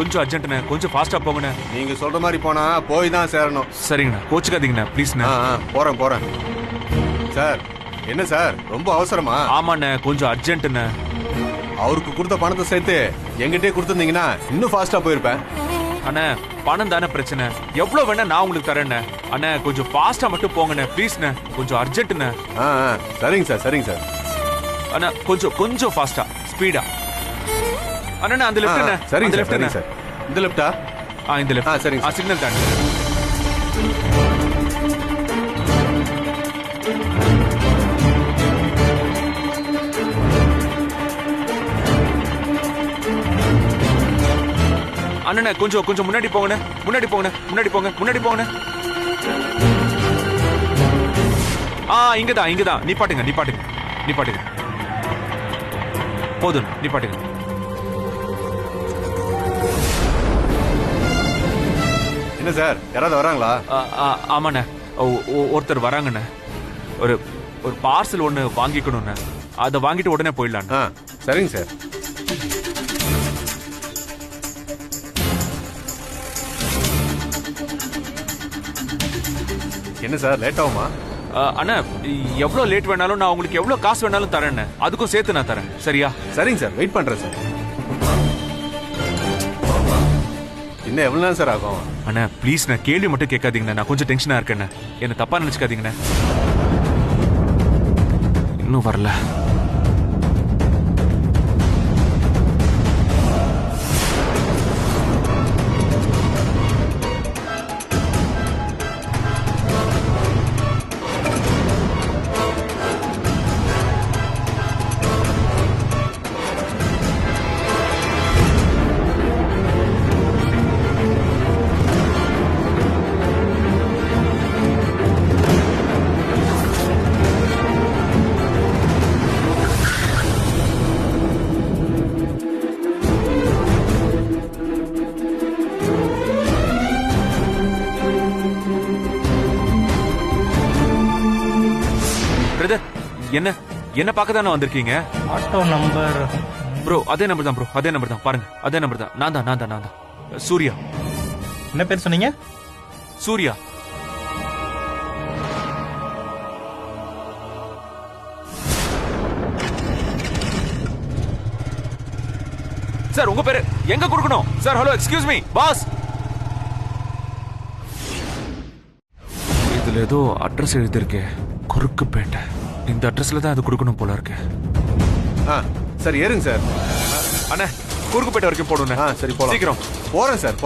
கொஞ்சம் அர்ஜென்ட்ண்ணே, கொஞ்சம் ஃபாஸ்டா போங்கண்ணே. நீங்க சொல்ற மாதிரி போனா போய் தான் சேரணும். சரிங்கண்ணா, கோச்சுக்காதீங்கண்ணா ப்ளீஸ்ண்ணே. போறேன் சார். என்ன சார் ரொம்ப அவசரமா? ஆமாண்ணே, கொஞ்சம் அர்ஜென்ட்ண்ணே. அவருக்கு கொடுத்த பணத்தை சேர்த்து எங்கிட்டே கொடுத்துருந்தீங்கன்னா இன்னும் ஃபாஸ்டா போயிருப்பேன். அண்ணா பணம் தானே பிரச்சனை, எவ்வளவு வேணா நான் உங்களுக்கு தரேண்ணே. அண்ணா கொஞ்சம் ஃபாஸ்டா மட்டும் போங்கண்ணே ப்ளீஸ்ண்ணே, கொஞ்சம் அர்ஜென்ட்ண்ணே. சரிங்க சார். அண்ணா கொஞ்சம் ஃபாஸ்டா ஸ்பீடா. அண்ணா அந்த லெஃப்ட்ண்ணே. சரிங்க சார். இந்த லெஃப்டா? இந்த லெஃப்ட். சரிங்க சிக்னல் தாண்டி. அண்ணா கொஞ்சம் முன்னாடி போங்கண்ணே. முன்னாடி போங்கண்ணே. இங்கதான். நிப்பாட்டுங்க. போதும், நிப்பாட்டுங்க. என்ன சார், யாராவது வராங்களா? ஆமாண்ணே, ஒருத்தர் வராங்கண்ணே. ஒரு பார்சல் ஒன்று வாங்கிக்கணும்ண்ணே. அதை வாங்கிட்டு உடனே போயிடலாம். சரிங்க சார். என்ன சார் லேட் ஆகுமா? அண்ணா எவ்வளோ லேட் வேணாலும் நான் உங்களுக்கு எவ்வளோ காசு வேணாலும் தரேன், அதுக்கும் சேர்த்து நான் தரேன். சரியா? சரிங்க சார், வெயிட் பண்றேன் சார். இன்னும் எவ்வளவு நேரம் சார் ஆகும்? அண்ணா ப்ளீஸ், நான் கேள்வி மட்டும் கேட்காதீங்கண்ணா, நான் கொஞ்சம் டென்ஷனா இருக்கேண்ணே. என்ன தப்பா நினைச்சுக்காதீங்கண்ணே. இன்னும் வரல. என்ன பார்க்க தானே வந்திருக்கீங்க? ஆட்டோ நம்பர் ப்ரோ அதே நம்பர் தான் ப்ரோ, அதே நம்பர் தான். பாருங்க, அதே நம்பர் தான். நான் தான். சூர்யா. என்ன பேர் சொன்னீங்க? சூர்யா. சார் உங்க பேரு எங்க கொடுக்கணும் sir? Hello, excuse me pass. இதுல ஏதோ அட்ரஸ் எழுதிருக்கு, குறுக்குப்பேட்டை. இந்த அட்ரஸ்ல தான் அது கொடுக்கணும் போல இருக்கு. சார் ஏறுங்க சார். அண்ணா குறுக்குப்பேட்டை வரைக்கும் போடுங்க. சரி போலாம். சீக்கிரம். போறேன் சார்.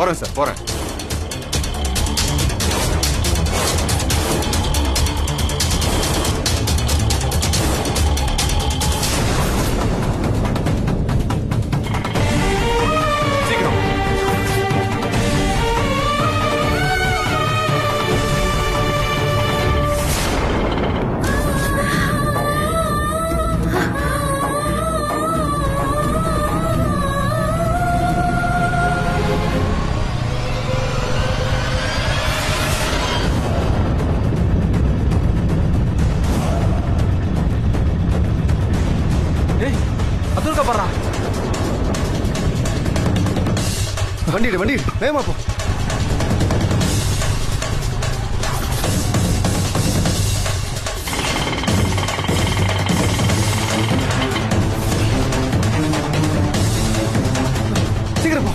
சீக்கிரம். வண்டி வேகமா போ. சீக்கிரம் போ.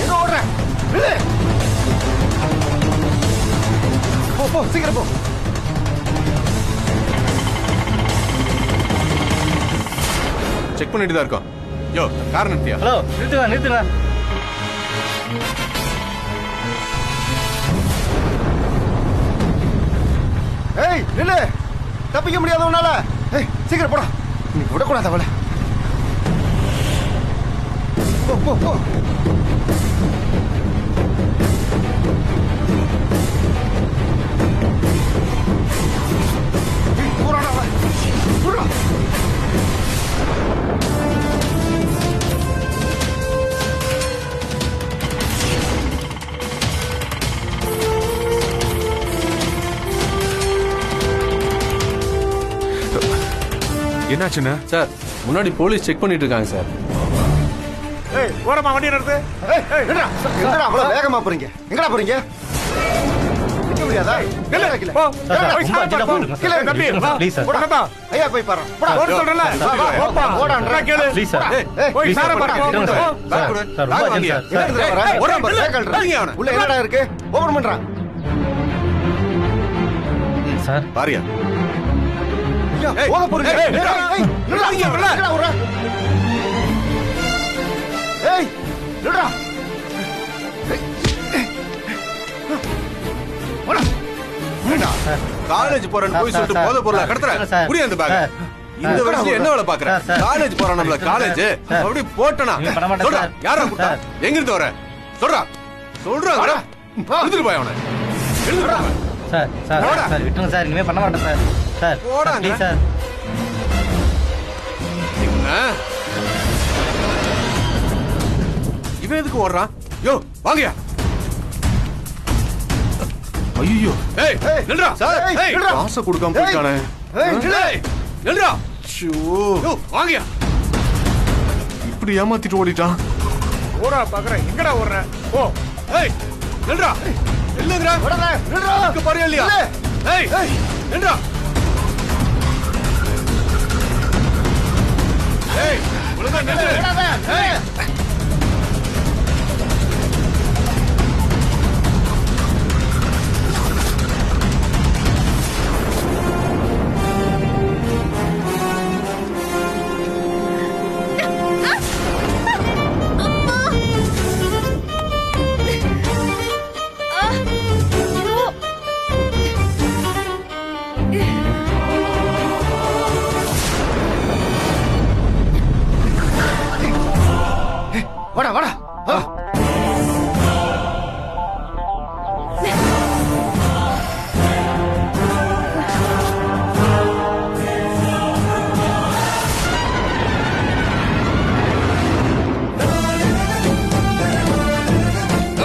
எங்க ஓடுற? போ சீக்கிரம் போ. செக் பண்ணிட்டு தான் இருக்கோம். யோ கார் நிறுத்தியா? ஹலோ, நிறுத்துங்க. ஏய் நில்லு, தப்பிக்க முடியாத உன்னால. ஏய் சீக்கிரம் போடா, நீ விடக்கூடாது அவளை. போ. என்னாச்சுண்ணே? சார் முன்னாடி போலீஸ் செக் பண்ணிட்டு இருக்காங்க சார். ஏய் ஓரமா வண்டி நிறுத்து. என்னடா என்னடா அவ்வளவு வேகமா போறீங்க? எங்கடா போறீங்க? நிக்க முடியாதா? நில்லு. கீழே. போ. சார், ஏய், ரொம்ப அர்ஜென்ட்டா போயிட்டு கீழே இருக்கேன். தம்பி, சார், ப்ளீஸ் சார். போடா. ஐயா போய் பாரு. போடா. ஓட சொல்றல. போப்பா. போடான்றா. கேளு. Please sir. ஏய், போய் ப்ளீஸ் சார சார், பாரு. விட்டுருங்க சார். பேக் சார், கொடு. சார், ரொம்ப பேக் அர்ஜென்ட் வாங்கியா? சார். என்ன எடுத்துட்டு வர? ஏய், ஓரமா நில்லு. சேக்கல்றா. வாங்கியா அவனை. உள்ள என்னடா இருக்கு? ஓபன் பண்றா. சார், பாரியா ஐயா, ஏய், போக போறீங்க. ஏய், ஏய், ஏய், நில்லுடா. இங்க வரல. நில்லுடா, விட்றா. ஏய், நில்லுடா. போடா. காலேஜ் போறேன்னு போய் சொல்லிட்டு சார், போத பொருளா சார், கடத்துற சார், புரிய அந்த பேக். சார், இந்த சார், வயசுல என்ன வேலை பாக்குற? Sir, sir. காலேஜ் போறான் நம்மள காலேஜ். சார். அப்படி போட்டனா நீங்க பண்ண மாட்டேன் சொல்றா. சார். யாரா கூட்டா? சார். எங்க இருந்து வர? சொல்றா. சொல்றா. எடுத்துட்டு போய் அவனை. எடுத்துட்டு போய். சார், சார், போடா. சார், விட்டுருங்க சார். இனிமே பண்ண மாட்டேன் சார். சார், போடாங்க. Please sir. என்ன? இவன் எதுக்கு ஓடுறான்? யோ வாங்கயா. ஐயோ ஏய் ஏய், நில்றா சார், ஏய், ஏய் நில்றா. காசை கொடுக்காம ஏய். போயிட்டானே. ஏய், நில்லு. ஏய் நில்றா. ஷோ யோ வாங்கயா. இப்படி ஏமாத்திட்டு ஓடிட்டான். ஓடா பாக்குறேன். எங்கடா ஓடுற? போ. ஏய் நில்றா. இல்லங்கடா. விடாத, நில்லுடா. இங்க பாரு இல்லையா? நில்லு. ஏய் ஏய். நில்றா. ஏய் ஒழுங்கா நில்லு. விடாத. ஏய் வாடா, வாடா. ஆ.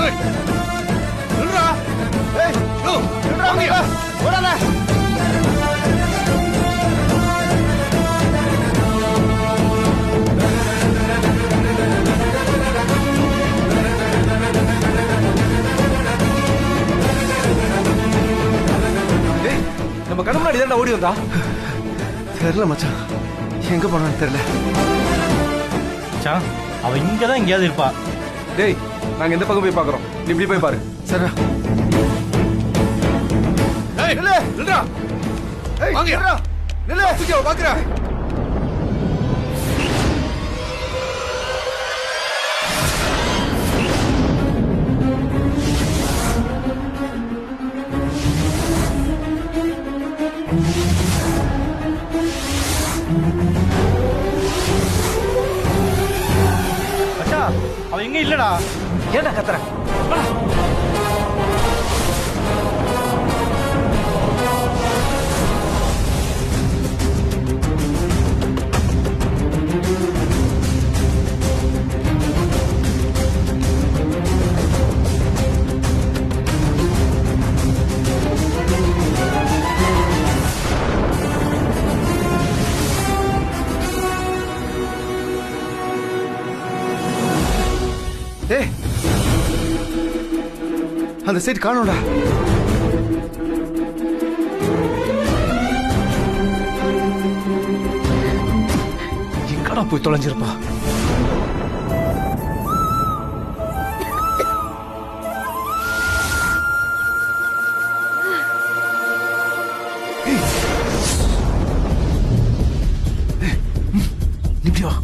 ஏய் நில்றா. ஏய், யோ நில்லுடா, வாங்கயா. விடாத. நம்ம கண்ணு முன்னாடி தான் ஓடி வந்தா. தெரியல மச்சான், எங்க போனான்னு தெரியல. மச்சான், அவ இங்க தான் எங்கேயாவது இருப்பா. டேய், நாங்க எந்த பக்கம் போய் பார்க்கறோம், நீ இப்படி போய் பாரு. சரிடா. ஏய் நில்லு. நில்றா. ஏய், வாங்கயா. நில்லுடா. நில்லு. தூக்கியா பாக்குற. மச்சான், அவ எங்க இல்லடா. ஏன்டா கத்துற? டேய், அந்த சைடு காணோம்டா. எங்கடா போய் தொலைஞ்சிருப்பா? இப்படி வா.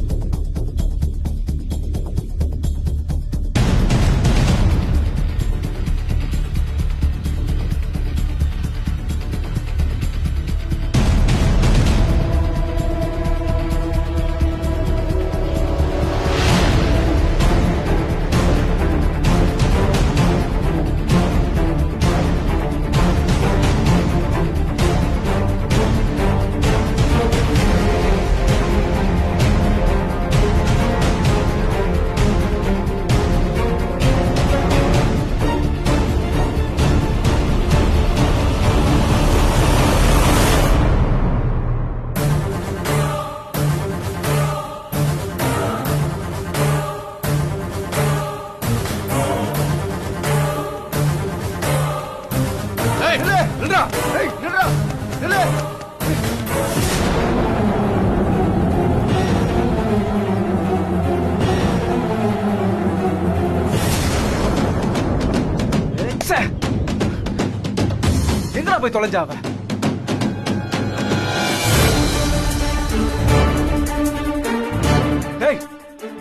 நில்லு. ச்சே. எங்கடா போய் தொலைஞ்சா அவ? டேய்,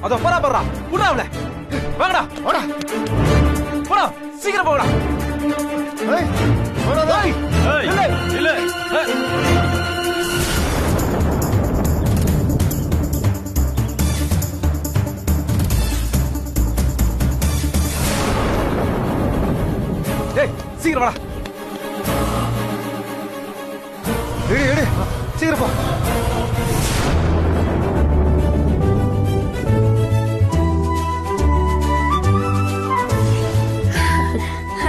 அதோ போறா போறா. புடா அவள. வாங்கடா. வாடா. போடா. சீக்கிரம் போடா. ஏய், வாடா. டேய். இல்ல. டேய், சீக்கிரம் வாடா. எடு. சீக்கிரம் போ.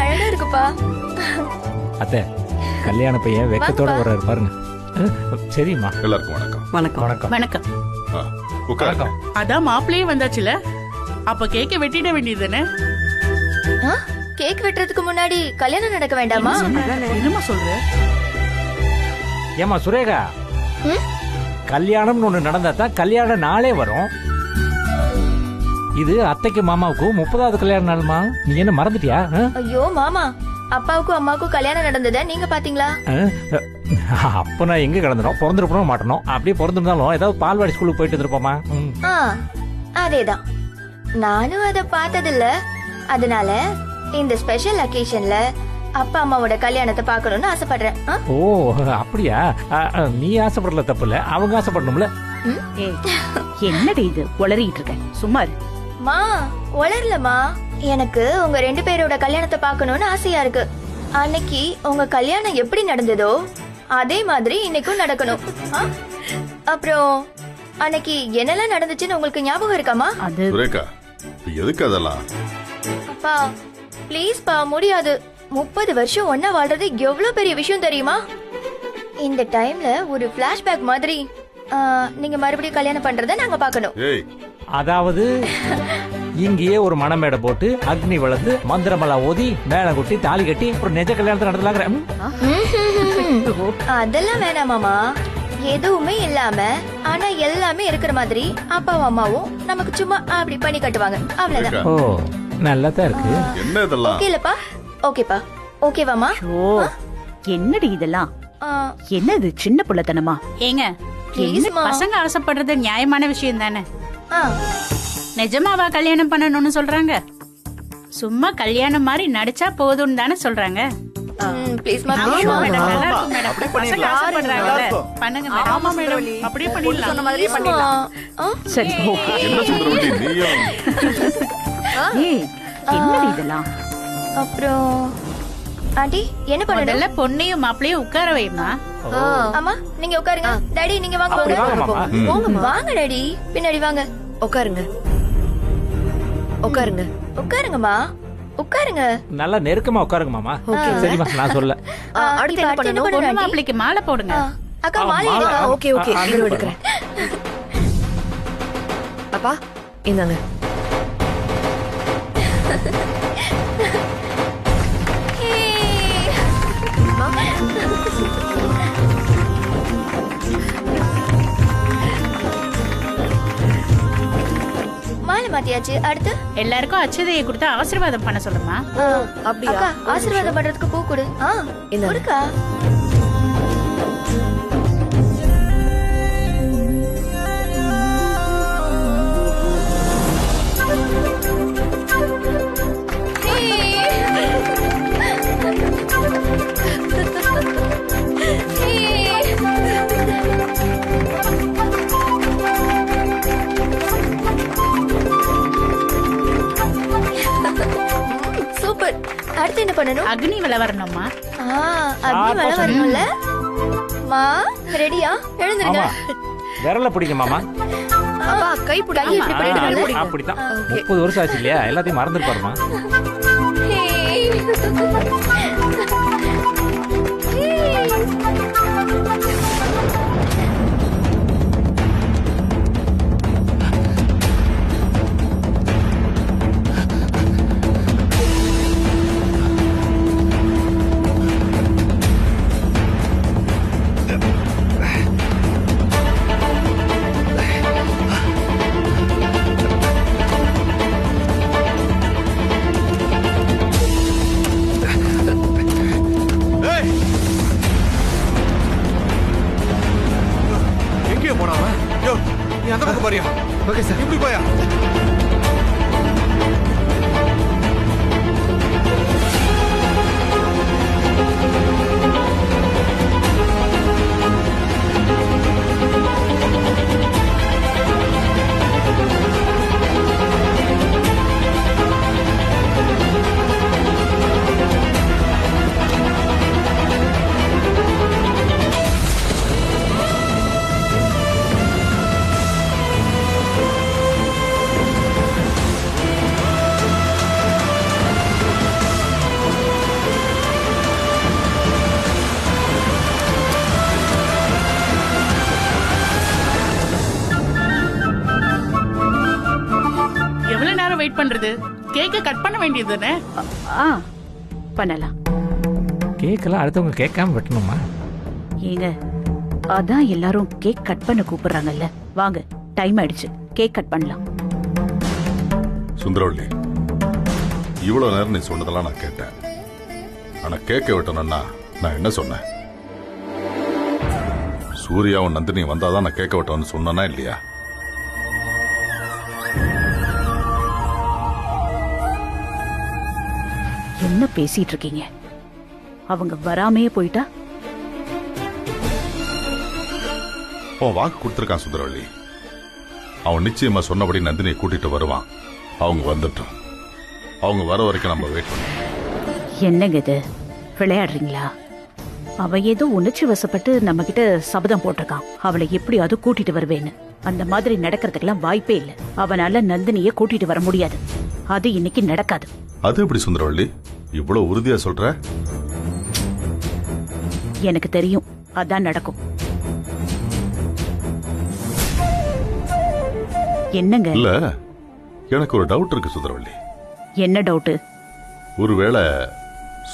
அழகா இருக்குப்பா. அத்தை கல்யாண பையன் வெக்கத்தோட வாங்கப்பா. வர்றாரு பாருங்க. சரிம்மா. எல்லாருக்கும் வணக்கம். வணக்கம் வணக்கம். வணக்கம். ஆ, உட்காருங்க. அதான் மாப்பிள்ளையே வந்தாச்சுல, அப்ப கேக்க வெட்டிட வேண்டியதுதானே? ஆ, கேக் வெட்டுறதுக்கு முன்னாடி கல்யாணம் நடக்க வேண்டாமா? என்னமா சொல்ற? ஏமா சுரேகா, ம்? கல்யாணம்னு ஒண்ணு நடந்தா தான் கல்யாண நாளே வரும். இது அத்தைக்கு மாமாவுக்கும் 30வது கல்யாண நாளுமா? நீ என்ன மறந்துட்டியா? ஐயோ மாமா, அப்பாவுக்கும் அம்மாவுக்கும் கல்யாணம் நடந்தத நீங்க பாத்தீங்களா? அப்ப நான் எங்க கிடந்துடும், பிறந்திருப்போம் மாட்டணும். அப்படியே பிறந்திருந்தாலும் ஏதாவது பால்வாடி ஸ்கூலுக்கு போயிட்டு இருப்போமா? ஆ, அதேதான். நானும் அத பார்த்ததில்ல. அதனால இந்த ஸ்பெஷல் அக்கேஷன்ல அப்பா அம்மாவோட கல்யாணத்தை பார்க்கணும்னு ஆசைப்படுறேன். ஆ? ஓ அப்படியா? நீ ஆசைப்படல தப்பு இல்ல, அவங்க ஆசைப்படணும்ல. என்னடி இது உளறிட்டு இருக்க? சும்மா இரு. மா, வளரலமா. எனக்கு உங்க 2 பேரோட கல்யாணத்தை பார்க்கணும்னு ஆசையா இருக்கு. அன்னைக்கு உங்க கல்யாணம் எப்படி நடந்ததோ அதே மாதிரி இன்னைக்கும் நடக்கணும். ஆ? அப்புறம் அன்னைக்கு என்னெல்லாம் நடந்துச்சுன்னு உங்களுக்கு ஞாபகம் இருக்காமா? அது சுரேகா, எதுக்கு அதெல்லாம்? அப்பா ப்ளீஸ் பா, முடியாது. 30 வருஷம் ஒன்னா வாழ்றது எவ்வளவு பெரிய விஷயம் தெரியுமா? இந்த டைம்ல ஒரு பிளாஷ்பேக் மாதிரி நீங்க மறுபடியும் கல்யாணம் பண்றத நாங்க பார்க்கணும். ஏய், அதாவது இங்கேயே ஒரு மணமேடை போட்டு அக்னி வளர்ந்து மந்திரமலா ஓதி மேளம் கொட்டி தாலி கட்டி அப்புறம் நெஜ கல்யாணத்தை நடத்தலாங்கிற. அதெல்லாம் வேணாம் மாமா. எதுவுமே இல்லாம ஆனா எல்லாமே இருக்கிற மாதிரி அப்பாவும் அம்மாவும் நமக்கு சும்மா அப்படி பண்ணி கட்டுவாங்க. அவ்வளவுதான். சுரேகா, ஓ நல்லா தான் இருக்கு. என்ன இதெல்லாம்? ஓகே இல்லப்பா? ஓகேப்பா. ஓகேவாமா? என்னடி இதெல்லாம்? என்னது சின்ன புள்ளத்தனமா? ஏங்க, ப்ளீஸ்மா. பசங்க ஆசைப்படுறது நியாயமான விஷயம் தானே? ஆ, நிஜமாவா கல்யாணம் பண்ணணும்னு சொல்றாங்க? சும்மா கல்யாணம் மாதிரி நடிச்சா போதும்னு தானே சொல்றாங்க? ப்ளீஸ்மா ஆமா ப்ளீஸ்மா. மேடம், நல்லா இருக்கும் மேடம். பசங்க ஆசைப்படுறாங்கல்ல, பண்ணுங்க மேடம். ஆமா மேடம், அப்படியே பண்ணிடலாம். ப்ளீஸ்மா. ஆ? சரி, ஓகே. என்ன சுந்தரவள்ளி, நீயும் ஏய், என்னடி இதெல்லாம்? அப்புறம் ஆண்டி என்ன பண்ணணும்? முதல்ல பொண்ணையும் மாப்பிளையும் உட்கார வைமா. அம்மா நீங்க உட்காருங்க. டாடி நீங்க வாங்க. அப்படி வாங்க மாமா. போங்க. வாங்க டாடி, பின்னாடி வாங்க. உட்காருங்க உட்காருங்க உட்காருங்கம்மா, உட்காருங்க. நல்லா நெருக்கமா உட்காருங்க மாமா. சரிம்மா, நான் சொல்ல. அடுத்து என்ன பண்ணணும்? பொண்ணு ஆண்டி? மாப்பிளைக்கு மாலை போடுங்க. அக்கா ஆ, மாலை மாலை. எடுங்க. ஓகே ஓகே இது எடுக்கிறேன். அப்பா இந்தாங்க. மாலை மாத்தியாச்சு. அடுத்து எல்லாருக்கும் அச்சதையை கொடுத்து ஆசீர்வாதம் பண்ண சொல்லுமா. அப்படியா? அக்கா ஆசீர்வாதம் பண்றதுக்கு பூ கொடு. இந்தாங்க. கொடுக்கா. சூப்பர். அடுத்து என்ன பண்ணணும்? அக்னி வில வரணுமா. அக்னி மழை வரணும்ல. மா ரெடியா? எழுந்துருங்க. ஆமா, விரல பிடிங்க மாமா. அப்பா கை கை பிடிங்க. இப்படி பண்ணிடுங்க. அப்படித்தான். 30 வருஷம் ஆச்சு இல்லையா, எல்லாத்தையும் மறந்துருப்பாருமா. நேரம் வெயிட் பண்றது? கேக்க கட் பண்ண வேண்டியது தானே? பண்ணலாம். கேக்கெல்லாம் அடுத்தவங்க கேட்காம வெட்டணுமா? ஏங்க, அதான் எல்லாரும் கேக் கட் பண்ண கூப்பிடுறாங்கல்ல. வாங்க, டைம் ஆயிடுச்சு, கேக் கட் பண்ணலாம். சுந்தரவள்ளி, இவ்வளவு நேரம் நீ சொன்னதெல்லாம் நான் கேட்டேன். ஆனா கேட்க விட்டணும்னா நான் என்ன சொன்னேன்? சூர்யாவும் நந்தினி வந்தாதான் நான் கேட்க விட்டவன்னு சொன்னா இல்லையா? என்ன பேசிட்டு இருக்கீங்க? அவங்க வராமையே போயிட்டா? அவன் வாக்கு கொடுத்திருக்கான் சுந்தரவள்ளி. அவன் நிச்சயமா சொன்னபடி நந்தினியை கூட்டிட்டு வருவான். அவங்க வந்துட்டோம். அவங்க வர வரைக்கும் நம்ம வெயிட் பண்ணோம். என்னங்க இது, விளையாடுறீங்களா? அவ ஏதோ உணர்ச்சி வசப்பட்டு நம்ம கிட்ட சபதம் போட்டிருக்கான், அவளை எப்படியாவது கூட்டிட்டு வருவேன்னு. அந்த மாதிரி நடக்கிறதுக்கெல்லாம் வாய்ப்பே இல்லை. அவனால நந்தினிய கூட்டிட்டு வர முடியாது. அது இன்னைக்கு நடக்காது. அது எப்படி சுந்தரவள்ளி இவ்வளவு உறுதியா சொல்ற? எனக்கு தெரியும், அதான் நடக்கும். என்னங்க? இல்ல, எனக்கு ஒரு டவுட் இருக்கு சுந்தரவள்ளி. என்ன டவுட்? ஒருவேளை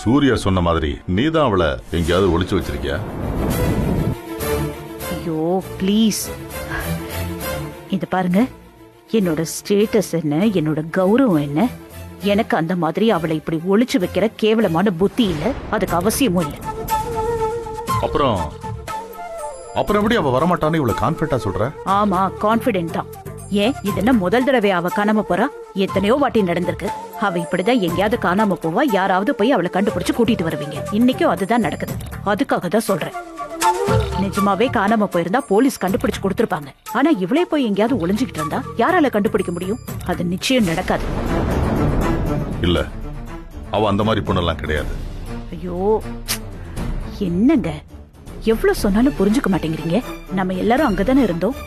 சூர்யா சொன்ன மாதிரி நீதான் அவளை எங்கேயாவது ஒளிச்சு வச்சிருக்கியா? ஐயோ ப்ளீஸ், இது பாருங்க, என்னோட ஸ்டேட்டஸ் என்ன, என்னோட கௌரவம் என்ன, எனக்கு அந்த மாதிரி அவளை இப்படி ஒளிச்சு வைக்கிற கேவலமான புத்தி இல்ல, அதுக்கு அவசியமும் இல்ல. அப்புறம் எப்படி அவ வரமாட்டான்னு இவ்வளவு கான்பிடண்டா சொல்ற? ஆமா, கான்பிடென்ட் தான். ஏன், இது என்ன முதல் தடவை அவ காணாம போறா? எத்தனையோ வாட்டி நடந்திருக்கு. அவ இப்படிதான் எங்கேயாவது காணாம போவா, யாராவது போய் அவளை கண்டுபிடிச்சு கூட்டிட்டு வருவீங்க. இன்னைக்கும் அதுதான் நடக்குது. அதுக்காக தான் சொல்றேன். நிஜமாவே காணாம போயிருந்தா போலீஸ் கண்டுபிடிச்சு கொடுத்திருப்பாங்க. ஆனா இவளே போய் எங்கேயாவது ஒளிஞ்சுக்கிட்டு இருந்தா யாரால கண்டுபிடிக்க முடியும்? அது நிச்சயம் நடக்காது. இல்ல, அவ அந்த மாதிரி பொண்ணெல்லாம் கிடையாது. ஐயோ, என்னங்க எவ்வளவு சொன்னாலும் புரிஞ்சுக்க மாட்டேங்கிறீங்க. நம்ம எல்லாரும் அங்கதானே இருந்தோம்,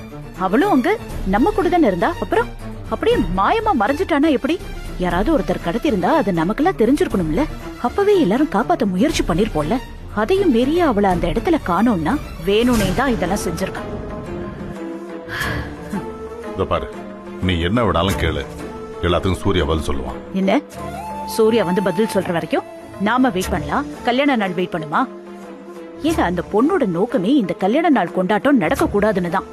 அவளும் அங்க நம்ம கூட தானே இருந்தா. அப்புறம் அப்படியே மாயமா மறைஞ்சிட்டானா எப்படி? யாராவது ஒருத்தர் கடத்தி இருந்தா அது நமக்கெல்லாம் தெரிஞ்சிருக்கணும்ல. அப்பவே எல்லாரும் காப்பாத்த முயற்சி பண்ணிருப்போம்ல. அதையும் மீறிய அவளை அந்த இடத்துல காணோம்னா வேணும்னே தான் இதெல்லாம் செஞ்சிருக்கா. இத பாரு, நீ என்ன விடாலும் கேளு, எல்லாத்துக்கும் சூர்யா பதில் சொல்லுவான். என்ன, சூர்யா வந்து பதில் சொல்ற வரைக்கும் நாம வெயிட் பண்ணலாம்? கல்யாண நாள் வெயிட் பண்ணுமா? ஏங்க, அந்த பொண்ணோட நோக்கமே இந்த கல்யாண நாள் கொண்டாட்டம் நடக்க கூடாதுன்னு தான்.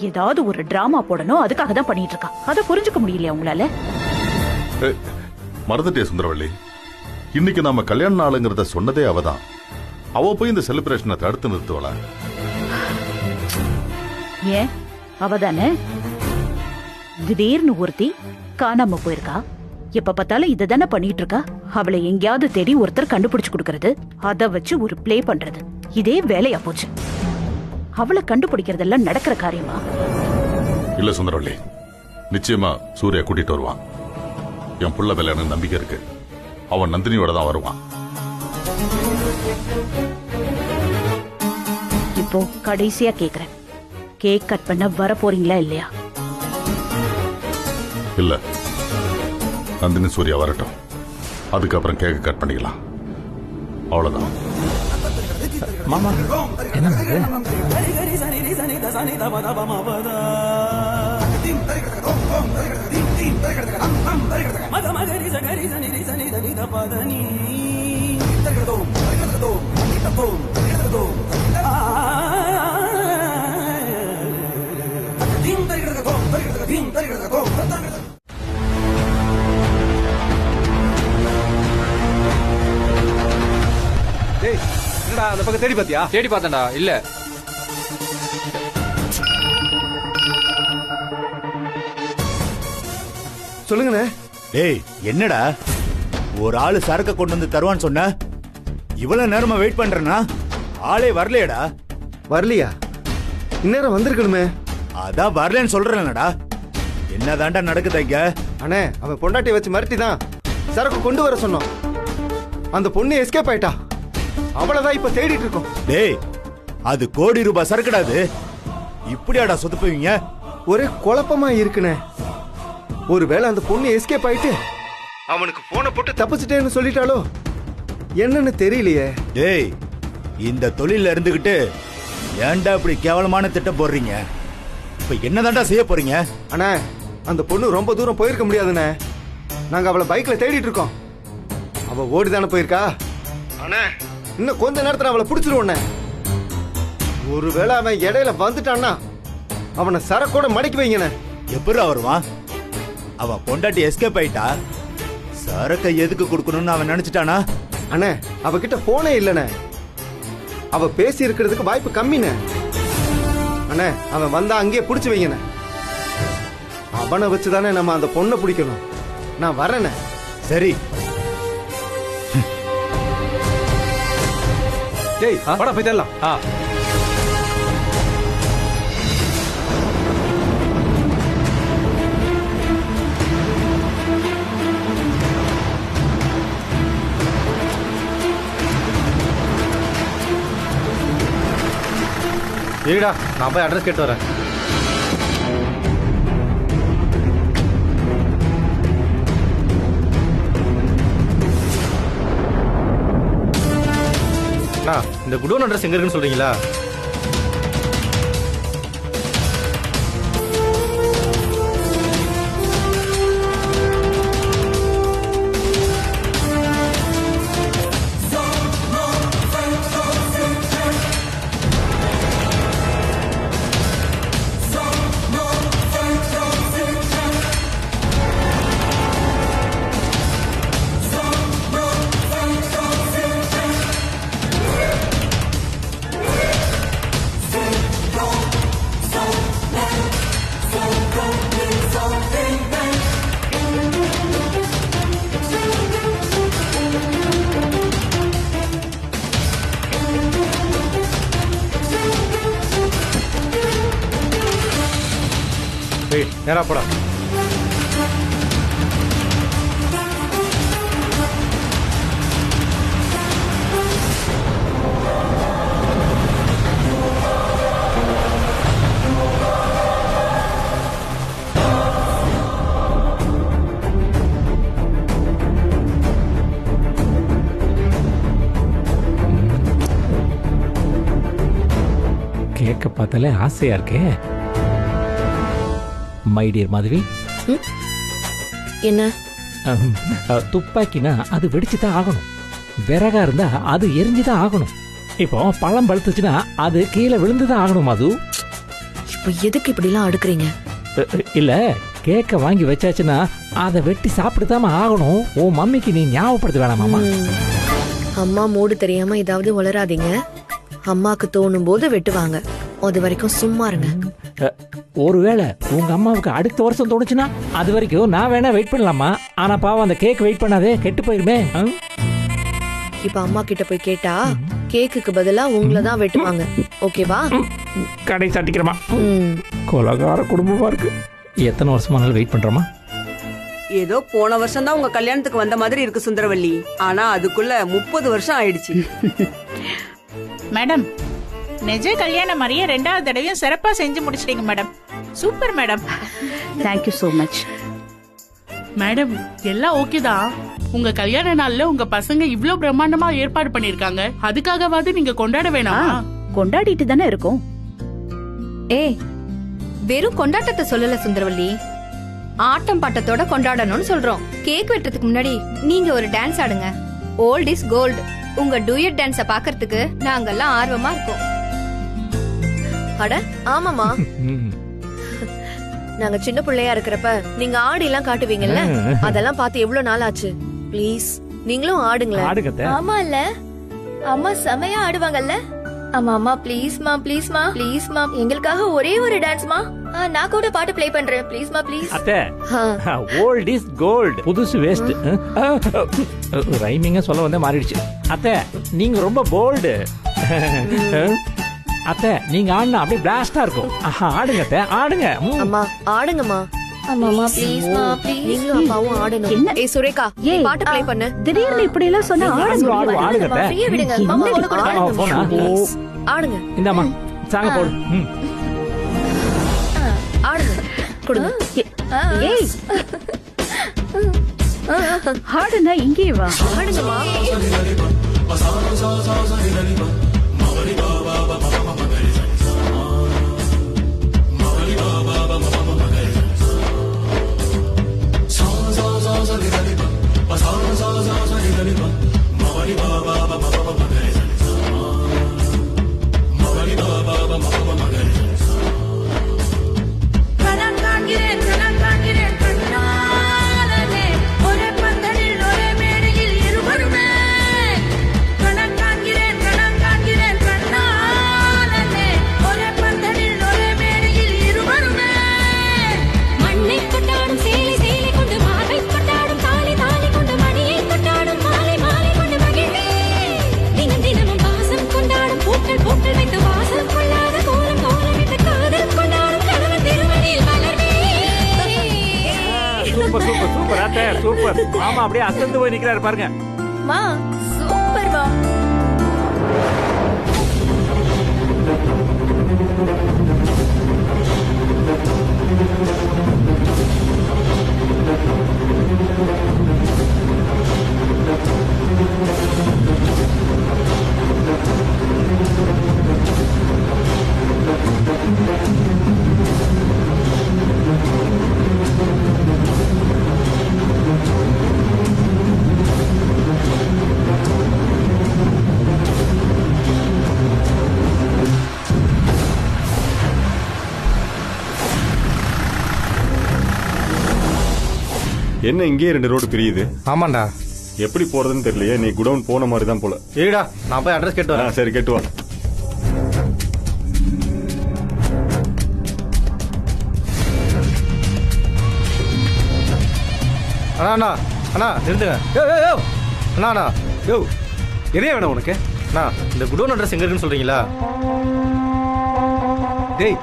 ஏதாவது ஒரு டிராமா போடணும், அதுக்காக தான் பண்ணிட்டு இருக்கா. அதை புரிஞ்சுக்க முடியலையா உங்களால? மறந்துட்டே சுந்தரவள்ளி, இன்னைக்கு நாம கல்யாண நாளுங்கிறத சொன்னதே அவதான். அவ போய் இந்த செலிப்ரேஷனை தடுத்து நிறுத்துவல. ஏன், அவதானே திடீர்னு ஒருத்தி காணாம போயிருக்கா. எப்ப பார்த்தாலும் இதை தானே பண்ணிட்டு இருக்கா. அவளை எங்கேயாவது தேடி ஒருத்தர் கண்டுபிடிச்சு கொடுக்கறது, அதை வச்சு ஒரு பிளே பண்றது, இதே வேலையா போச்சு. அவளை கண்டுபிடிக்கிறதெல்லாம் நடக்கிற காரியமா? இல்ல சுந்தரவள்ளி, நிச்சயமா சூர்யா கூட்டிட்டு வருவான். என் புள்ள மேல எனக்கு நம்பிக்கை இருக்கு. அவன் நந்தினியோட தான் வருவான். இப்போ கடைசியா கேக்குறேன், கேக் கட் பண்ண வர போறீங்களா இல்லையா? இல்ல, நந்தினி சூர்யா வரட்டும், அதுக்கப்புறம் கேக் கட் பண்ணிக்கலாம். அவ்வளவுதான். மாமா, என்ன என்னடா அந்த பக்கம் தேடி பாத்தியா? தேடி பார்த்தேன்டா, இல்ல. சொல்லுங்கண்ணே. டேய், என்னடா ஒரு ஆளு சரக்க கொண்டு வந்து தருவான்னு சொன்ன, இவ்வளவு நேரமா வெயிட் பண்றேன்னா ஆளே வரலையடா. வரலையா? இந்நேரம் வந்திருக்கணுமே. அதான் வரலன்னு சொல்றேன்டா. என்னதான்டா நடக்குது இங்க? அண்ணே, அவன் பொண்டாட்டியை வச்சு மிரட்டி தான் சரக்கு கொண்டு வர சொன்னோம். அந்த பொண்ணு எஸ்கேப் ஆயிட்டா. அவளதான் இப்ப தேடிட்டு இருக்கோம். டேய், அது கோடி ரூபாய் சரக்குடாது. இப்படியாடா சொதுப்புவீங்க? ஒரே குழப்பமா இருக்குண்ணே. ஒருவேளை அந்த பொண்ணு எஸ்கேப் ஆயிட்டு அவனுக்கு போனை போட்டு தப்பிச்சிட்டேன்னு சொல்லிட்டாலோ என்னன்னு தெரியலையே. டேய், இந்த தொழில இருந்துகிட்டு ஏன்டா இப்படி கேவலமான திட்டம் போடுறீங்க? இப்ப என்னதான்டா செய்ய போறீங்க? அண்ணா, அந்த பொண்ணு ரொம்ப தூரம் போயிருக்க முடியாதுண்ணே. நாங்க அவளை பைக்ல தேடிட்டு இருக்கோம். அவ ஓடிதானே போயிருக்கா. அண்ணே இன்னும் கொஞ்ச நேரத்துல அவளை பிடிச்சிருவோண்ணே. ஒருவேளை அவன் இடையில வந்துட்டான்னா அவனை சரக்கோட மடக்கி வைங்கண்ணே. எப்படா வருவான்? அவ பொண்டாட்டி எஸ்கேப் ஆயிட்டா. சரக்கை எதுக்கு கொடுக்கணும்னு அவன் நினைச்சிட்டானா? அண்ணே அவகிட்ட போனே இல்லைண்ணே. அவ பேசி இருக்கிறதுக்கு வாய்ப்பு கம்மிண்ணே. அண்ணே அவன் வந்தா அங்கேயே பிடிச்சி வைங்கண்ணே. அவனை வச்சுதானே நம்ம அந்த பொண்ணை பிடிக்கணும். நான் வரேண்ணே. சரி. டேய் வாடா போய் தேடலாம். சரிடா நான் போய் அட்ரஸ் கேட்டு வரேன். இந்த குடோன் அட்ரஸ் எங்க இருக்குன்னு சொல்றீங்களா? நேரா போடா. கேட்க பார்த்தாலே ஆசையா இருக்கே. மை டியர் மாதவி, என்ன துப்பாக்கினா அது வெடிச்சுதான் ஆகணும். விறகா இருந்தா அது எரிஞ்சுதான் ஆகணும். இப்போ பழம் பழுத்துச்சுன்னா அது கீழே விழுந்துதான் ஆகணும். அது இப்ப எதுக்கு இப்படி எல்லாம் அடுக்குறீங்க? இல்ல, கேக்க வாங்கி வச்சாச்சுன்னா அதை வெட்டி சாப்பிட்டுதாம ஆகணும். உன் மம்மிக்கு நீ ஞாபகப்படுத்த வேணாமாமா? அம்மா மூடு தெரியாம ஏதாவது வளராதீங்க. அம்மாக்கு தோணும் போது வெட்டுவாங்க. அது வரைக்கும் சும்மா இருங்க. ஒருவேளை உங்க அம்மாவுக்கு அடுத்த வருஷம் தோணுச்சுன்னா அது வரைக்கும் நான் வேணா வெயிட் பண்ணலாமா? ஆனா பாவம் அந்த கேக் வெயிட் பண்ணாதே, கெட்டு போயிருமே. இப்ப அம்மா கிட்ட போய் கேட்டா கேக்குக்கு பதிலா உங்களை தான் வெட்டுவாங்க. ஓகேவா? கடை சாட்டிக்கிறமா. கொலகார குடும்பமா இருக்கு. எத்தனை வருஷமானாலும் வெயிட் பண்றோமா? ஏதோ போன வருஷம் தான் உங்க கல்யாணத்துக்கு வந்த மாதிரி இருக்கு சுந்தரவல்லி. ஆனா அதுக்குள்ள 30 வருஷம் ஆயிடுச்சு. மேடம், நிஜ கல்யாண மாதிரியே 2வது தடவையும் சிறப்பா செஞ்சு முடிச்சிட்டீங்க madam. Super madam. Thank you so much madam. எல்லாம் ஓகே தான். உங்க கல்யாண நாள்ல உங்க பசங்க இவ்ளோ பிரம்மாண்டமா ஏற்பாடு பண்ணிருக்காங்க. அதுக்காகவாது நீங்க கொண்டாட வேணாமா? கொண்டாடிட்டு தானே இருக்கோம். ஏய், வெறும் கொண்டாட்டத்தை சொல்லல சுந்தரவல்லி, ஆட்டம் பாட்டத்தோட கொண்டாடணும்னு சொல்றோம். கேக் வெட்டுறதுக்கு முன்னாடி நீங்க ஒரு டான்ஸ் ஆடுங்க. Old is gold. உங்க டூயட் டான்ஸ பாக்குறதுக்கு நாங்கெல்லாம் ஆர்வமா இருக்கோம். அட ஆமாமா, நாங்க சின்ன பிள்ளையா இருக்கிறப்ப நீங்க ஆடி எல்லாம் காட்டுவீங்கல்ல, அதெல்லாம் பார்த்து எவ்வளவு நாள் ஆச்சு. ப்ளீஸ் நீங்களும் ஆடுங்களேன். ஆமா இல்ல, அம்மா செமையா ஆடுவாங்கல்ல. ஆமா அம்மா, ப்ளீஸ்மா ப்ளீஸ்மா ப்ளீஸ்மா, எங்களுக்காக ஒரே ஒரு டான்ஸ்மா. நான் கூட பாட்டு ப்ளே பண்றேன். ப்ளீஸ்மா ப்ளீஸ். அத்தை, ஓல்ட் இஸ் கோல்ட், புதுசு வேஸ்ட். ரைமிங்க சொல்ல வந்தே மாறிடுச்சு. அத்தை நீங்க ரொம்ப போல்டு. அத்தை நீங்க ஆடுனா அப்படியே பிளாஸ்டா இருக்கும். ஆடுங்க அத்தை, ஆடுங்க. அம்மா ஆடுங்கம்மா. அம்மா ப்ளீஸ்மா ப்ளீஸ். நீங்களும் அப்பாவும் ஆடணும். ஏய் சுரேகா, பாட்டு ப்ளே பண்ணு. திடீர்னு இப்படி எல்லாம் சொன்னா ஆடுங்க அத்தை. ஃப்ரீயா விடுங்க. மாமா கூட ஆடுங்க. இந்தாம்மா சாங்க போடு. ஆடுங்க, கொடுங்க. ஏய், ஆடுனா இங்கே வா. ஆடுங்கம்மா. சூப்பர் சூப்பர் சூப்பர் அத்தை சூப்பர். மாமா அப்படியே அசந்து போய் நிக்கிறாரு பாருங்க. மா சூப்பர் மா. என்ன இங்கேயே 2 ரோடு பிரியுது? ஆமாண்டா. எப்படி போறதுன்னு தெரியலையே. நீ குடவுன் போன மாதிரி தான் போல. ஏடா நான் போய் அட்ரஸ் கேட்டு வரேன். சரி கேட்டு வா. அண்ணா அண்ணா நிறுத்துங்க. அண்ணா யோ எதையா வேணும் உனக்கு? அண்ணா இந்த குடோன் அட்ரஸ் எங்க இருக்குன்னு சொல்றீங்களா? டேய்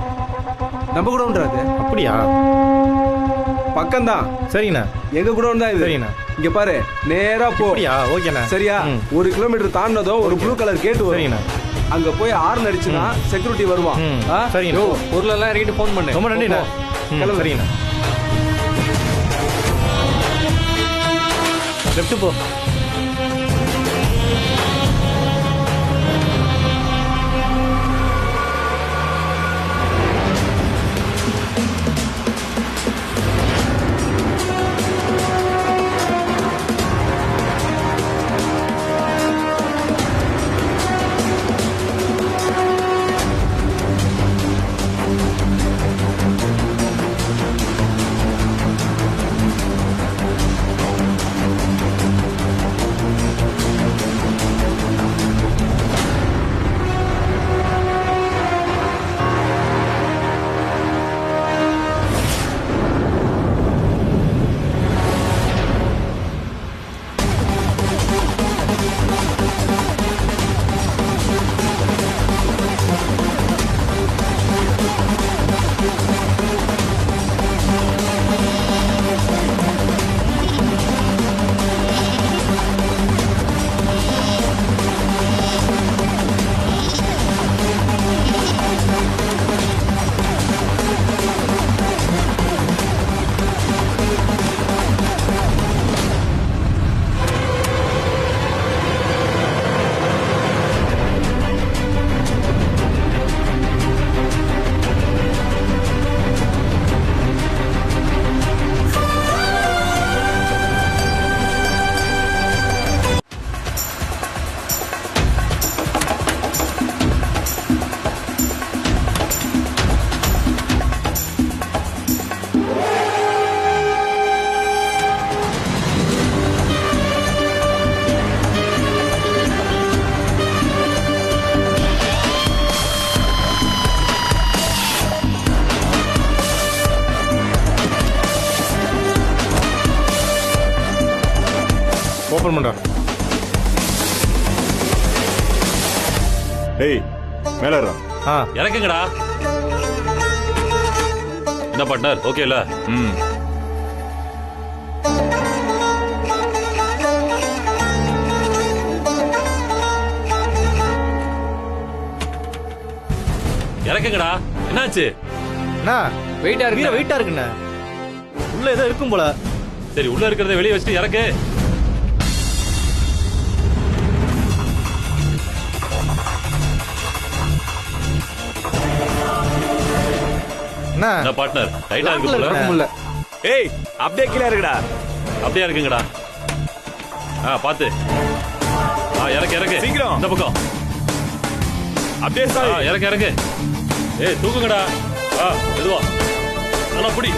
நம்ம குடோன்றாது. அப்படியா? பக்கம்தான். சரிங்கண்ணா. எங்க குடோன் தான் இது. சரிங்கண்ணா. இங்க பாரு நேரா போ. அப்படியா? ஓகேண்ணா. சரியா? 1 கிலோமீட்டர் தாண்டதோ ஒரு ப்ளூ கலர் கேட் வரும். சரிங்கண்ணா. அங்க போய் ஹார்ன் அடிச்சுனா செக்யூரிட்டி வருவான். சரிங்கண்ணா. பொருள் எல்லாம் இறக்கிட்டு ஃபோன் பண்ணு. ரொம்ப நன்றிண்ணா. சரிங்கண்ணா. லெஃப்ட் போ. ஓபன் பண்றேன். டேய் மேல ஏறா. இறக்குங்கடா. என்ன பார்ட்னர் ஓகே இல்ல? இறக்குங்கடா. என்னாச்சு? வெயிட்டா இருக்கு. வெயிட்டா இருக்குண்ணா. உள்ள ஏதோ இருக்கும் போல. சரி உள்ள இருக்கிறத வெளியே வச்சுட்டு இறக்கு. என்ன பார்ட்னர் டைட்டா இருக்கு போல. ஏய் அப்படியே கீழ இருக்குடா. அப்படியே இருக்குங்கடா. பாத்து. இறக்கு இறக்கு சீக்கிரம். இந்த பக்கம் அப்படியே சாய். இறக்கு இறக்கு. ஏய் தூக்குங்கடா. மெதுவா. நல்லா புடி.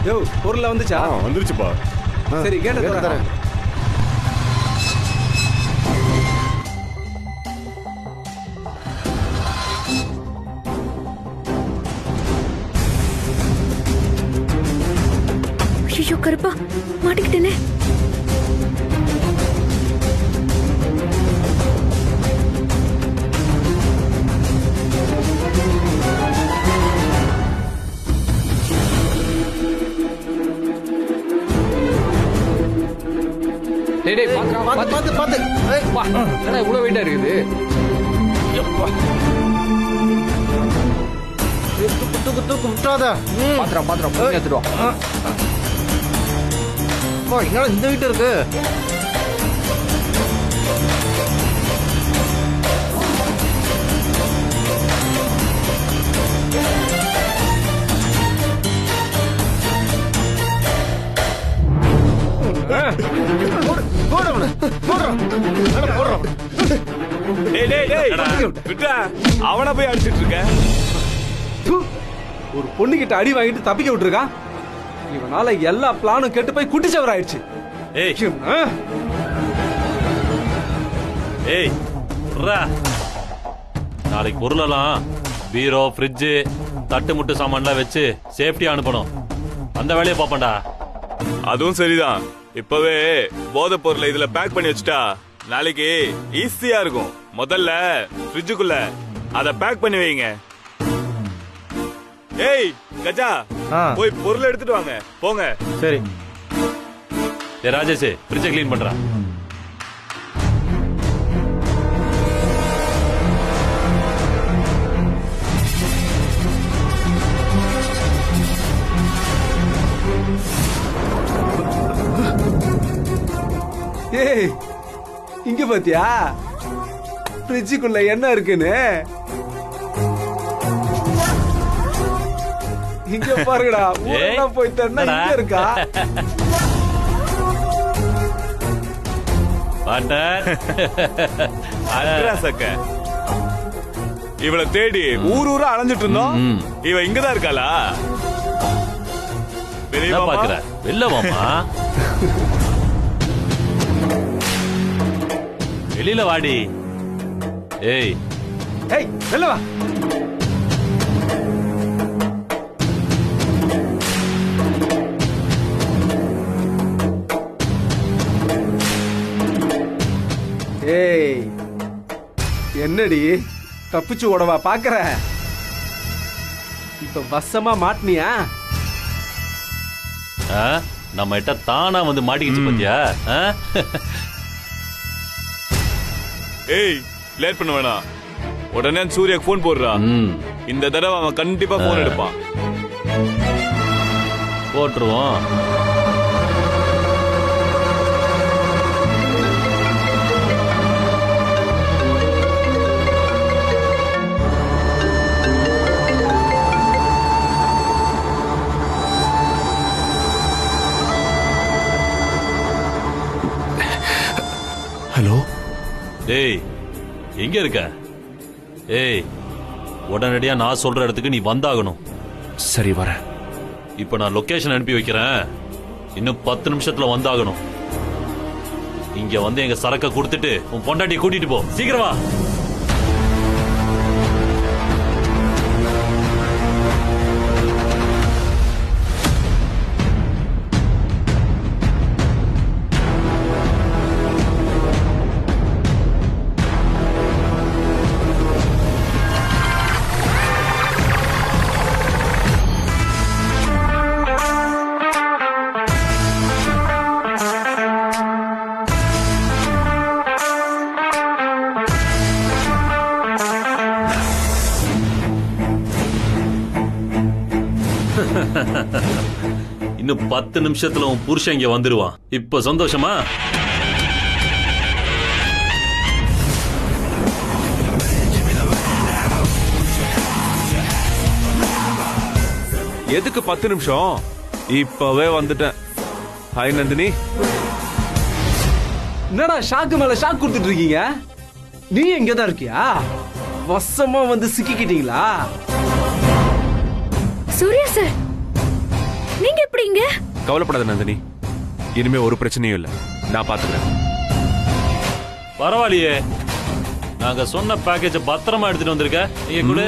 யோ பொருள வந்துச்சா? வந்துருச்சுப்பா. சரி கேட்ட தரேன். ஐயோ கருப்பா மாட்டிக்கிட்டேனே. பாத்து பாத்து இவ்வளவு வெயிட்டா இருக்குது. தூக்கு தூக்கு விட்டாத. பாத்திரம் எடுத்துடுவோம். என்னடா இந்த வீட்டு இருக்கு? அவனை போய் அடிச்சிட்டு இருக்க. ஒரு பொண்ணு கிட்ட அடி வாங்கிட்டு தப்பிக்க விட்டுருக்கான். இவனால எல்லா பிளானும் கெட்டு போய் குட்டிச்சவர் ஆயிடுச்சு. ஏய் நாளைக்கு பொருளெல்லாம் பீரோ ஃப்ரிட்ஜு தட்டு முட்டு சாமான்லாம் வச்சு சேஃப்டியா அனுப்பணும். அந்த வேலையை பாப்பண்டா. அதுவும் சரிதான். இப்பவே போதை பொருளை இதுல பேக் பண்ணி வச்சுட்டா நாளைக்கு ஈஸியா இருக்கும். முதல்ல ஃப்ரிட்ஜுக்குள்ள அத பேக் பண்ணி வைங்க. ஏய் கஜா, போய் பொருள் எடுத்துட்டு வாங்க. போங்க. சரி. ஏ ராஜேஷ், ஃப்ரிட்ஜை க்ளீன் பண்றா. ஏய் இங்க பாத்தியா ஃப்ரிட்ஜுக்குள்ள என்ன இருக்குன்னு? இங்க பாருங்கடா. ஊரெல்லாம் போய் தரனா இங்க இருக்கா? இவளை தேடி ஊர் ஊரா அலைஞ்சிட்டு இருந்தோம். இவ இங்கதான் இருக்காளா? பாக்குற வெள்ளவாமா வெளியில வாடி. ஏய் ஏய் வெளில வா. ஏய் என்னடி தப்பிச்சு ஓடவா பாக்குற? இப்ப வசமா மாட்டினியா? நம்ம கிட்ட தானா வந்து மாட்டிக்கிச்சு பாத்தியா? ஏய் லேட் பண்ண வேணாம். உடனே சூர்யாக்கு போன் போடுறா. இந்த தடவை அவன் கண்டிப்பா போன் எடுப்பான். போட்டுருவோம். ஹலோ. டேய் எங்க இருக்க? ஏய் உடனடியா நான் சொல்ற இடத்துக்கு நீ வந்தாகணும். சரி வர. இப்ப நான் லொகேஷன் அனுப்பி வைக்கிறேன். இன்னும் 10 நிமிஷத்துல வந்தாகணும். இங்க வந்து எங்க சரக்க கொடுத்துட்டு உன் பொண்டாட்டியை கூட்டிட்டு போ. சீக்கிரம் வா. இன்னும் 10 நிமிஷத்துல உன் புருஷன் இங்க வந்துருவான். இப்ப சந்தோஷமா? எதுக்கு 10 நிமிஷம்? இப்பவே வந்துட்டேன். ஹாய் நந்தினி. என்னடா ஷாக்கு மேல ஷாக் கொடுத்துட்டு இருக்கீங்க? நீ எங்கதான் இருக்கியா? வசமா வந்து சிக்கிக்கிட்டீங்களா? சூர்யா சார், நீங்க எப்படிங்க? கவலைப்படாத நந்தினி, இனிமே ஒரு பிரச்சனையும் இல்ல. நான் பாத்துக்கிறேன். பரவாயில்லையே, நாங்க சொன்ன பேக்கேஜ் பத்திரமா எடுத்துட்டு வந்திருக்க. நீங்க கொடு.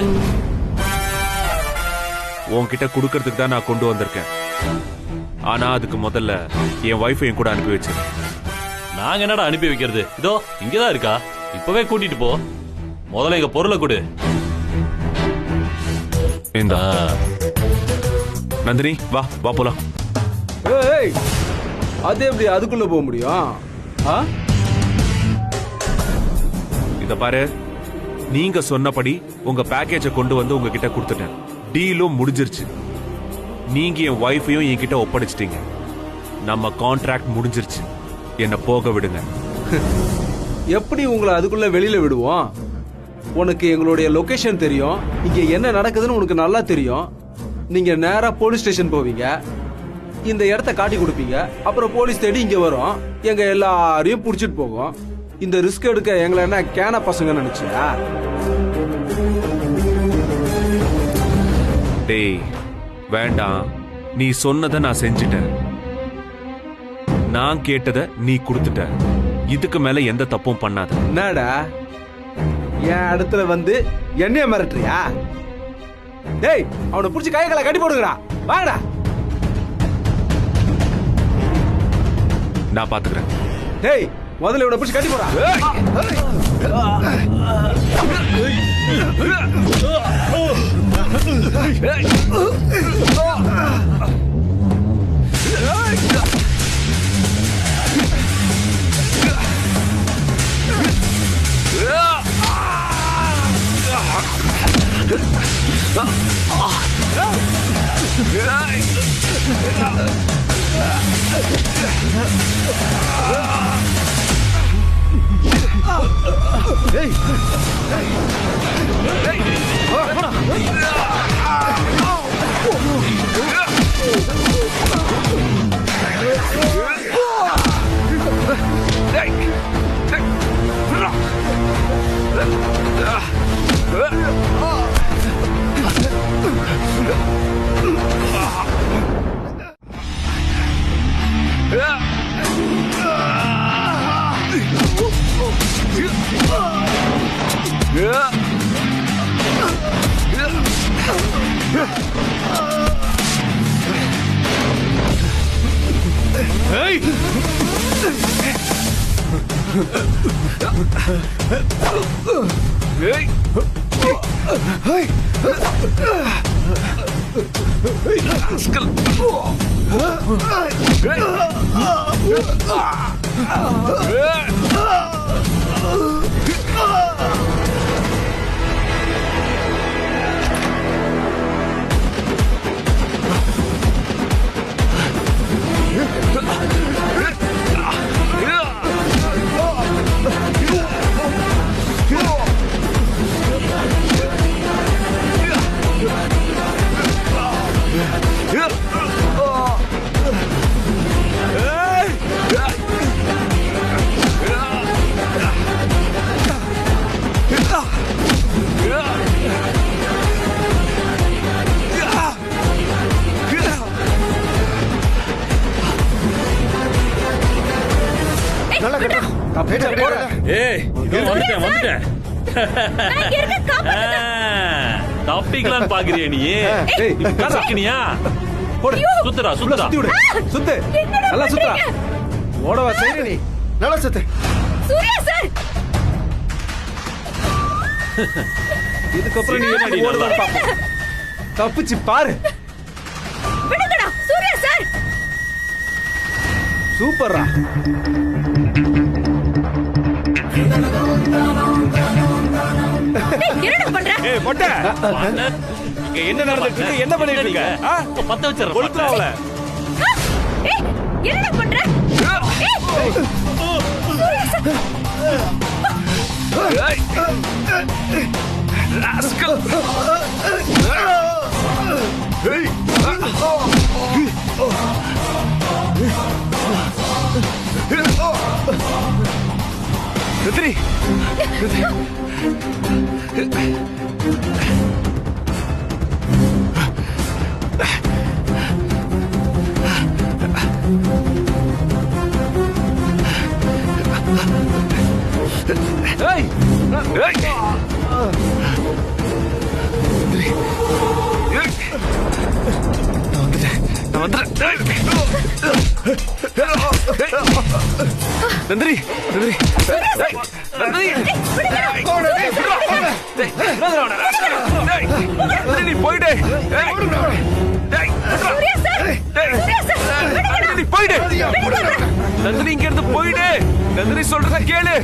உன்கிட்ட குடுக்கறதுக்கு தான் நான் கொண்டு வந்திருக்கேன். ஆனா அதுக்கு முதல்ல என் வைஃபையும் கூட அனுப்பி வச்சு. நாங்க என்னடா அனுப்பி வைக்கிறது? இதோ இங்கதான் இருக்கா. இப்பவே கூட்டிட்டு போ. முதல்ல எங்க பொருளை கொடு. நந்தினி வா வா போலாம். ஏய் அது எப்படி அதுக்குள்ள போக முடியும்? இத பாரு, நீங்க சொன்னபடி உங்க பேக்கேஜ கொண்டு வந்து உங்ககிட்ட கொடுத்துட்டேன். டீலும் முடிஞ்சிருச்சு. நீங்க என் வைஃபையும் என்கிட்ட ஒப்படைச்சிட்டீங்க. நம்ம கான்ட்ராக்ட் முடிஞ்சிருச்சு. என்ன போக விடுங்க. எப்படி உங்களை அதுக்குள்ள வெளியில விடுவோம்? உனக்கு எங்களுடைய லொகேஷன் தெரியும், இங்க என்ன நடக்குதுன்னு உனக்கு நல்லா தெரியும். நீங்க நேரா போலீஸ் ஸ்டேஷன் போவீங்க, இந்த இடத்த காட்டி கொடுப்பீங்க, அப்புறம் போலீஸ் தேடி இங்க வரும், எங்க எல்லாரையும் புடிச்சிட்டு போகும். இந்த ரிஸ்க் எடுக்க எங்களை என்ன கேன பசங்க நினைச்சியா? டேய் வேண்டாம், நீ சொன்னதை நான் செஞ்சிட்டேன். நான் கேட்டதை நீ கொடுத்துட்ட. இதுக்கு மேல எந்த தப்பும் பண்ணாத. என்னடா என் இடத்துல வந்து என்னைய மிரட்டுறியா? டேய் அவனை புடிச்சு கைகளை கட்டி போடுங்கடா. வாங்கடா. நான் பாத்துக்கிறேன். டேய் முதல்ல இவனை புடிச்சு கட்டி போடா. தப்பிக்கலான்னு பாக்குறியா நீ? சிக்கினியா? சுத்துடா சுத்துடா சுத்து. நல்லா சுத்துடா. ஓடவா சரி நீ. நல்லா சுத்து. சூர்யா சார், இதுக்கப்புறம் நீ என்ன ஓடுவான்னு பாப்போம். தப்பிச்சு பாரு. விடுங்கடா சூர்யா சார். சூப்பர்ரா. என்ன பண்ற? ஏய் பொட்ட, இங்க என்ன நடந்துட்டு இருக்கு? என்ன பண்ணிட்டு இருக்க? பத்த வச்சற. கொளுத்துறாவல. ஏய் என்ன பண்ற? ஏய் சூர்யா சார். ராஸ்கல். ஏய். நந்தினி. ஏய் ஏய். நந்தினி நந்தினி நந்தினி போயிட்டே. நந்தினி போயிடு. நந்தினி இங்க இருந்து போயிடு. நந்தினி சொல்றத கேளு.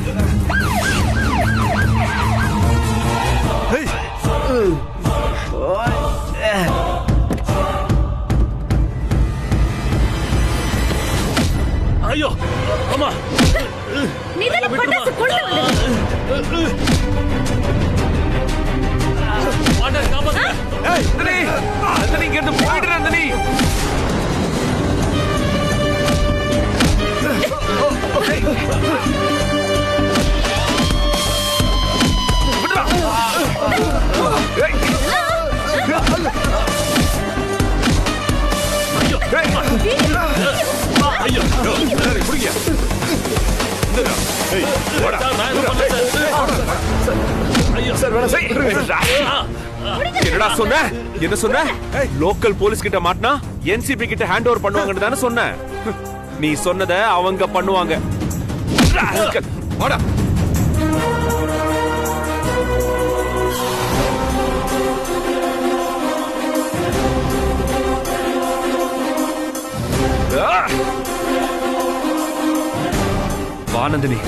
ஐயோ அம்மா நீதானே பட்டாசு கொண்டு வந்தது. வாடா காப்பாத்து. நந்தினி நந்தினி இங்க இருந்து போயிடு. நந்தினி என்னடா சொன்ன? என்ன சொன்ன? லோக்கல் போலீஸ் கிட்ட மாட்டினா என்சிபி கிட்ட ஹேண்ட் ஓவர் பண்ணுவாங்கன்னு தானே சொன்ன. நீ சொன்னத அவங்க பண்ணுவாங்க. வாடா. வா நந்தினி.